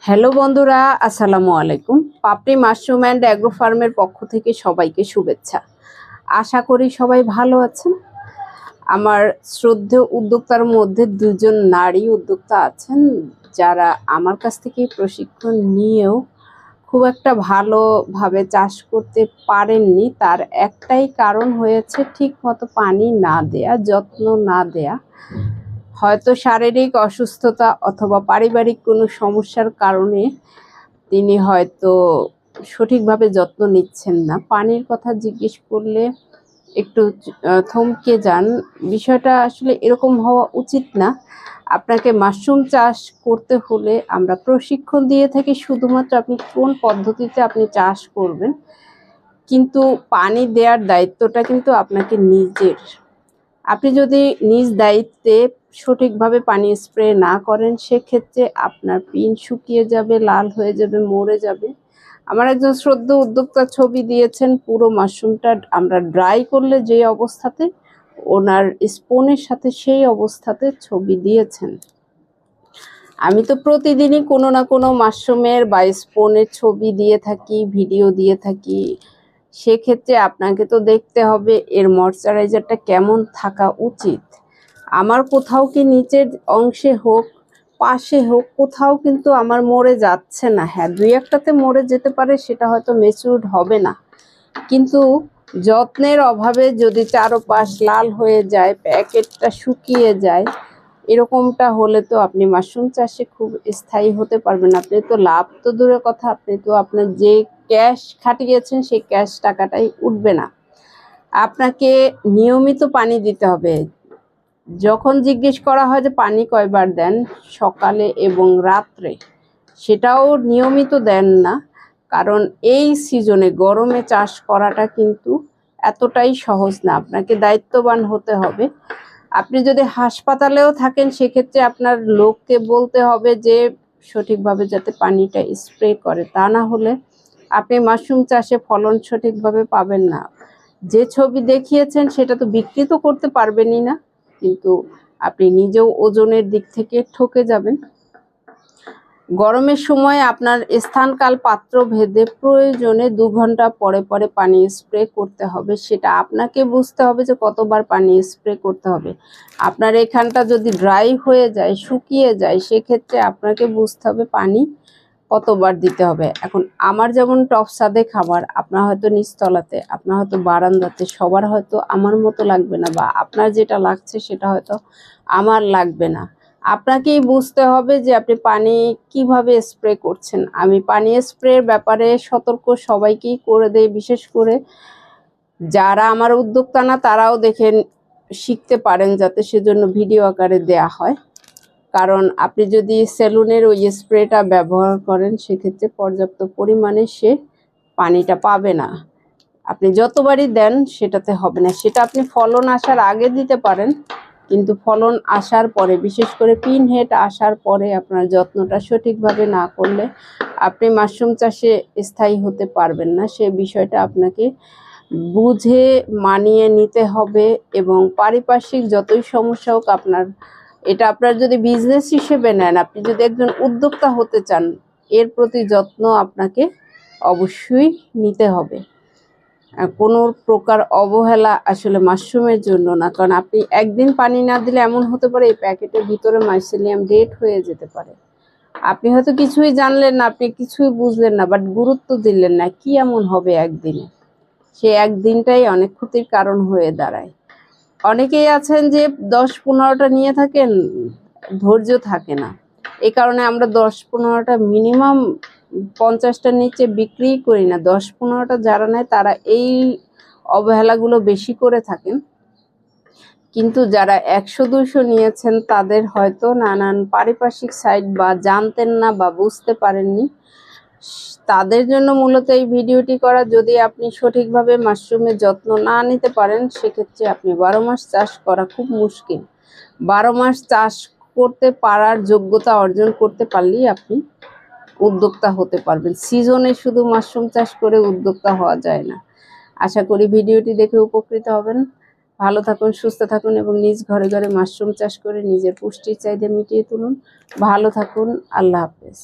Hello বন্ধুরা, আসসালামু আলাইকুম। পাপড়ি মাশরুম অ্যান্ড অ্যাগ্রো ফার্মের পক্ষ থেকে সবাইকে শুভেচ্ছা। আশা করি সবাই ভালো আছেন। আমার শ্রদ্ধেয় উদ্যোক্তার মধ্যে দুজন নারী উদ্যোক্তা আছেন যারা আমার কাছ থেকে প্রশিক্ষণ নিয়েও খুব একটা ভালোভাবে চাষ করতে পারেননি। তার একটাই কারণ হয়েছে ঠিক মতো পানি না দেয়া, যত্ন না দেয়া। হয়তো শারীরিক অসুস্থতা অথবা পারিবারিক কোনো সমস্যার কারণে তিনি হয়তো সঠিকভাবে যত্ন নিচ্ছেন না। পানির কথা জিজ্ঞেস করলে একটু থমকে যান। বিষয়টা আসলে এরকম হওয়া উচিত না। আপনাকে মাশরুম চাষ করতে হলে আমরা প্রশিক্ষণ দিয়ে থাকি শুধুমাত্র আপনি কোন পদ্ধতিতে আপনি চাষ করবেন, কিন্তু পানি দেওয়ার দায়িত্বটা কিন্তু আপনাকে নিজের। আপনি যদি নিজ দায়িত্বে সঠিকভাবে পানি স্প্রে না করেন সেক্ষেত্রে আপনার পিন শুকিয়ে যাবে, লাল হয়ে যাবে, মরে যাবে। আমার একজন শ্রদ্ধেয় উদ্যোক্তা ছবি দিয়েছেন, পুরো মাশরুমটা আমরা ড্রাই করলে যে অবস্থাতে, ওনার স্পুনের সাথে সেই অবস্থাতে ছবি দিয়েছেন। আমি তো প্রতিদিনই কোনো না কোনো মাশরুমের বা স্পুনের ছবি দিয়ে থাকি, ভিডিও দিয়ে থাকি। সেক্ষেত্রে আপনাকে তো দেখতে হবে এর ময়শ্চারাইজারটা কেমন থাকা উচিত। আমার কোথাও কি নিচের অংশে হোক, পাশে হোক, কোথাও কিন্তু আমার মরে যাচ্ছে না। হ্যাঁ, দুই একটাতে মরে যেতে পারে, সেটা হয়তো ম্যাচিউরড হবে না। কিন্তু যত্নের অভাবে যদি চারপাশ লাল হয়ে যায়, প্যাকেটটা শুকিয়ে যায়, এরকমটা হলে তো আপনি মাশরুম চাষে খুব স্থায়ী হতে পারবেন। আপনি তো লাভ তো দূরের কথা, আপনি তো আপনার যে ক্যাশ খাটিয়েছেন সেই ক্যাশ টাকাটাই উঠবে না। আপনাকে নিয়মিত পানি দিতে হবে। যখন জিজ্ঞেস করা হয় যে পানি কয়বার দেন, সকালে এবং রাত্রে, সেটাও নিয়মিত দেন না। কারণ এই সিজনে গরমে চাষ করাটা কিন্তু এতটাই সহজ না, আপনাকে দায়িত্ববান হতে হবে। আপনি যদি হাসপাতালেও থাকেন সেক্ষেত্রে আপনার লোককে বলতে হবে যে সঠিকভাবে যাতে পানিটা স্প্রে করে, তা না হলে আপনি মাশরুম চাষে ফলন সঠিকভাবে পাবেন না। যে ছবি দেখিয়েছেন সেটা তো বিক্রি তো করতে পারবেনই না, কিন্তু আপনি নিজেও ওজনের দিক থেকে ঠকে যাবেন। গরমের সময় আপনার স্থানকাল পাত্র ভেদে প্রয়োজনে 2 ঘন্টা পরে পরে পানি স্প্রে করতে হবে। সেটা আপনাকে বুঝতে হবে যে কতবার পানি স্প্রে করতে হবে। আপনার এখানটা যদি ড্রাই হয়ে যায়, শুকিয়ে যায়, সেক্ষেত্রে আপনাকে বুঝতে হবে পানি কতবার দিতে হবে। এখন আমার যেমন টপ ছাদে খাবার, আপনার হয়তো নিচতলাতে, আপনার হয়তো বারান্দাতে, সবার হয়তো আমার মতো লাগবে না, বা আপনার যেটা লাগছে সেটা হয়তো আমার লাগবে না। আপনাকেই বুঝতে হবে যে আপনি পানি কিভাবে স্প্রে করছেন। আমি পানি স্প্রের ব্যাপারে সতর্ক সবাইকেই করে দেই, বিশেষ করে যারা আমার উদ্যোক্তা না তারাও দেখে শিখতে পারেন, যাতে সেজন্য ভিডিও আকারে দেয়া হয়। কারণ আপনি যদি সেলুনের ওই স্প্রেটা ব্যবহার করেন সেক্ষেত্রে পর্যাপ্ত পরিমাণে সে পানিটা পাবে না। আপনি যতবারই দেন সেটাতে হবে না। সেটা আপনি ফলন আসার আগে দিতে পারেন, কিন্তু ফলন আসার পরে, বিশেষ করে পিন হেড আসার পরে আপনার যত্নটা সঠিকভাবে না করলে আপনি মাশরুম চাষে স্থায়ী হতে পারবেন না। সে বিষয়টা আপনাকে বুঝে মানিয়ে নিতে হবে। এবং পারিপার্শ্বিক যতই সমস্যা হোক, এটা আপনার যদি বিজনেস হিসেবে নেন, আপনি যদি একজন উদ্যোক্তা হতে চান, এর প্রতি যত্ন আপনাকে অবশ্যই নিতে হবে। কোনো প্রকার অবহেলা আসলে মাশরুমের জন্য না। কারণ আপনি একদিন পানি না দিলে এমন হতে পারে এই প্যাকেটের ভিতরে মাইসেলিয়াম ডেট হয়ে যেতে পারে। আপনি হয়তো কিছুই জানলেন না, আপনি কিছুই বুঝলেন না, বাট গুরুত্ব দিলেন না, কি এমন হবে একদিনে? সে একদিনটাই অনেক ক্ষতির কারণ হয়ে দাঁড়ায়। অনেকেই আছেন যে 10-15টা নিয়ে থাকেন, ধৈর্য থাকে না। এই কারণে আমরা 10-15টা মিনিমাম 50টার নিচে বিক্রি করি না। 10-15টা যারা নেয় তারা এই অবহেলাগুলো বেশি করে থাকেন। কিন্তু যারা 100-200 নিয়েছেন তাদের হয়তো নানান পারিপার্শ্বিক সাইড বা জানতেন না বা বুঝতে পারেননি, তাদের জন্য মূলত এই ভিডিওটি করা। যদি আপনি সঠিকভাবে মাশরুমের যত্ন না নিতে পারেন সেক্ষেত্রে আপনি 12 মাস চাষ করা খুব মুশকিল। 12 মাস চাষ করতে পারার যোগ্যতা অর্জন করতে পারলেই আপনি উদ্যোক্তা হতে পারবেন। সিজনে শুধু মাশরুম চাষ করে উদ্যোক্তা হওয়া যায় না। আশা করি ভিডিওটি দেখে উপকৃত হবেন। ভালো থাকুন, সুস্থ থাকুন এবং নিজ ঘরে ঘরে মাশরুম চাষ করে নিজের পুষ্টির চাহিদা মিটিয়ে তুলুন। ভালো থাকুন। আল্লাহ হাফেজ।